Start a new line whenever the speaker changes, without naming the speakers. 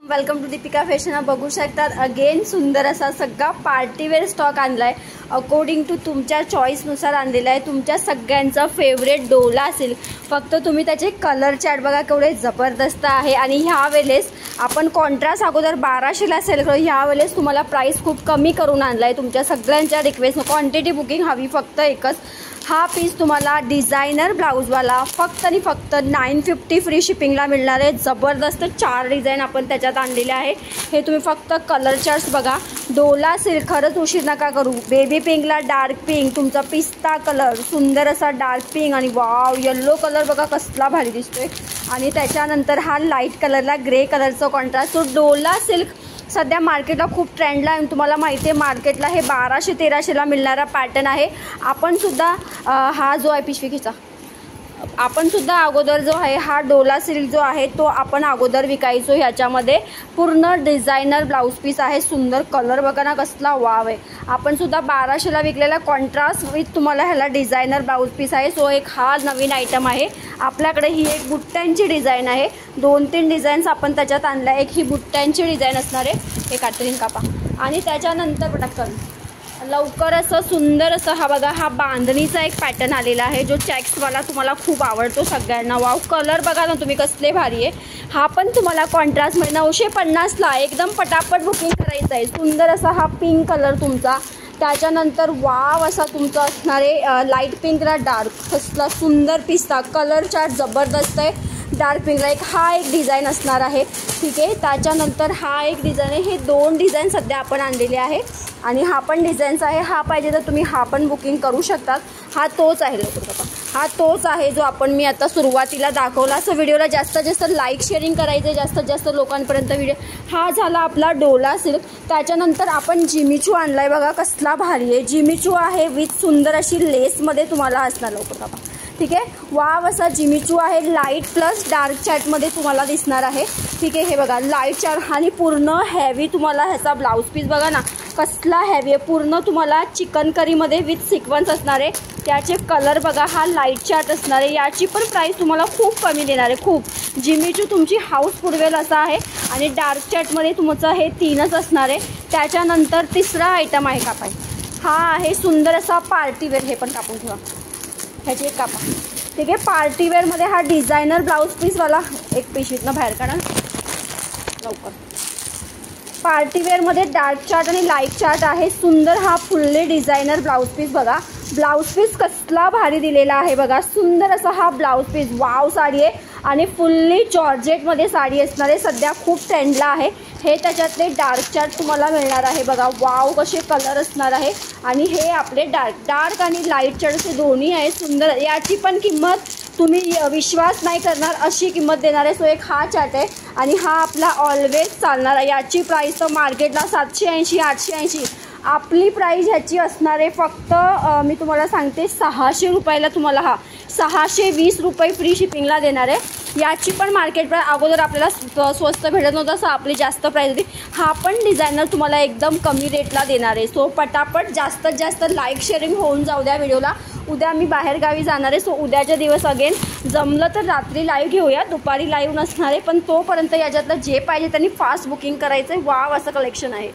Welcome to Deepika fashion. बघू शकतात again सुंदर असा सगळा पार्टीवेअर स्टॉक आणलाय। अकॉर्डिंग टू तुमच्या चॉईसनुसार आणलेला आहे। तुमच्या सगळ्यांचा फेवरेट डोला असेल, फक्त तुम्ही त्याचे कलर चार्ट बघा केवढे जबरदस्त आहे। आणि ह्या वेळेस आपण कॉन्ट्रास्ट अगोदर 1200ला सेल करू, ह्या वेळेस तुम्हाला प्राइस खूप कमी करून आणलाय। तुमच्या सगळ्यांच्या रिक्वेस्ट क्वांटिटी बुकिंग हवी फक्त एकच। हा पीस तुम्हाला डिझायनर ब्लाउजवाला फक्त आणि फक्त 950 फ्री शिपिंगला मिळणार आहे। जबरदस्त 4 डिझाइन आपण त्याच्यात आणलेले आहे। हे तुम्ही फक्त कलर चार्ट्स बघा। डोला सिल्क खरंच उशीर नका करू। बेबी पिंकला डार्क पिंक, तुमचा पिस्ता कलर, सुंदर असा डार्क पिंक आणि वाव येलो कलर बघा कसला भारी दिसतोय। आणि त्याच्यानंतर हा लाईट कलरला ग्रे कलरचा कॉन्ट्रास्ट। तो डोला सिल्क सध्या मार्केटला खूप ट्रेंडला आहे। तुम्हाला माहिती आहे मार्केटला हे 1200-1300ला मिळणारा पॅटर्न आहे। आपण सुद्धा हा जो आहे पिशवीचा आपण सुद्धा अगोदर जो आहे हा डोला सिल्क जो आहे तो आपण अगोदर विकायचो। ह्याच्यामध्ये पूर्ण डिझायनर ब्लाउज पीस आहे। सुंदर कलर बघा ना कसला वाव आहे। आपण सुद्धा 1200ला विकलेला कॉन्ट्रास्ट विथ तुम्हाला ह्याला डिझायनर ब्लाउज पीस आहे। सो एक हा नवीन आयटम आहे आपल्याकडे। ही एक बुट्ट्यांची डिझाइन आहे। 2-3 डिझाईन्स आपण त्याच्यात आणल्या। एक ही बुट्ट्यांची डिझाइन असणार आहे, हे कातरीन कापा। आणि त्याच्यानंतर पटकन लवकर असं सुंदर असं हा बघा हा बांधणीचा एक पॅटर्न आलेला आहे जो चेक्सवाला तुम्हाला खूप आवडतो सगळ्यांना। वाव कलर बघा ना तुम्ही कसले भारी आहे। हा पण तुम्हाला कॉन्ट्रास्टमध्ये 950ला एकदम पटापट बुकिंग करायचं आहे। सुंदर असा हा पिंक कलर तुमचा, त्याच्यानंतर वाव असा तुमचा असणार आहे लाईट पिंकला डार्क कसला सुंदर पिस्ता कलर चार्ट जबरदस्त आहे। डार्क पिंकला एक डिझाइन असणार आहे, ठीक आहे। त्याच्यानंतर हा एक डिझाइन आहे। हे 2 डिझाइन सध्या आपण आणलेले आहे आणि हा पण डिझाईन्स आहे। हा पाहिजे तर तुम्ही हा पण बुकिंग करू शकतात। हा तोच आहे, हा तोच आहे जो आपण मी आता सुरुवातीला दाखवला। असं व्हिडिओला जास्तीत जास्त लाईक शेअरिंग करायचं जास्तीत जास्त लोकांपर्यंत व्हिडिओ। हा झाला आपला डोला सिल्क। त्याच्यानंतर आपण जिमीचू आणलाय बघा कसला भारी आहे। जिमीचू आहे विथ सुंदर अशी लेसमध्ये तुम्हाला असणार लवकर बाबा, ठीक आहे। वाव असा जिमीचू आहे। लाईट प्लस डार्क चार्टमध्ये तुम्हाला दिसणार आहे, ठीक आहे। हे बघा लाईट चार्ट आणि पूर्ण हेवी तुम्हाला ह्याचा ब्लाउज पीस बघा ना कसला हेवी आहे। पूर्ण तुम्हाला चिकन करीमध्ये विथ सिक्वन्स असणार आहे। त्याचे कलर बघा हा लाईट चार्ट असणार आहे। याची पण प्राइस तुम्हाला खूप कमी देणार आहे खूप। जिमीचू तुमची हाऊस पुरवेल असा आहे आणि डार्क चार्टमध्ये तुमचं हे 3च असणार आहे। त्याच्यानंतर तिसरा आयटम आहे कापाय, हा आहे सुंदर असा पार्टीवेअर। हे पण कापून ठेवा, ह्याची एक कापा, ठीक आहे। पार्टीवेअरमध्ये हा डिझायनर ब्लाउज पीसवाला एक पिशवीतनं बाहेर काढा लवकर। पार्टीवेअरमध्ये डार्क चार्ट आणि लाईट चार्ट आहे। सुंदर हा फुल्ली डिझायनर ब्लाउज पीस बघा। ब्लाउज पीस कसला भारी दिलेला आहे बघा। सुंदर असा हा ब्लाउज पीस वाव साडी आहे आणि फुल्ली जॉर्जेटमध्ये साडी असणार आहे। सध्या खूप ट्रेंडला आहे। हे त्याच्यातले डार्क चार्ट तुम्हाला मिळणार आहे बघा। वाव कसे कलर असणार आहे। आणि हे आपले डार्क आणि लाईट चार्टचे दोन्ही आहे सुंदर। याची पण किंमत तुम्ही विश्वास नाही करणार अशी किंमत देणार आहे। सो एक हा चार्ट आहे आणि हा आपला ऑलवेज चालणार आहे। याची प्राइस तर मार्केटला 780-880, आपली प्राइस ह्याची असणार आहे फक्त मी तुम्हाला सांगते 600 रुपयाला। तुम्हाला हा 620 रुपये फ्री शिपिंगला देणार आहे। याची पण मार्केट प्राइस अगोदर आपल्याला स्वस्त भेटत नव्हतं, असं आपली जास्त प्राइस होती। हा पण डिझायनर तुम्हाला एकदम कमी रेटला देणार आहे। सो पटापट जास्तीत जास्त लाईक शेअरिंग होऊन जाऊ द्या व्हिडिओला। उद्या मी बाहेरगावी जाणार आहे। सो उद्याच्या दिवस अगेन जमलं तर रात्री लाईव्ह घेऊया, दुपारी लाईव्ह नसणार आहे। पण तोपर्यंत याच्यातलं जे पाहिजे त्यांनी फास्ट बुकिंग करायचं आहे। वाव असं कलेक्शन आहे।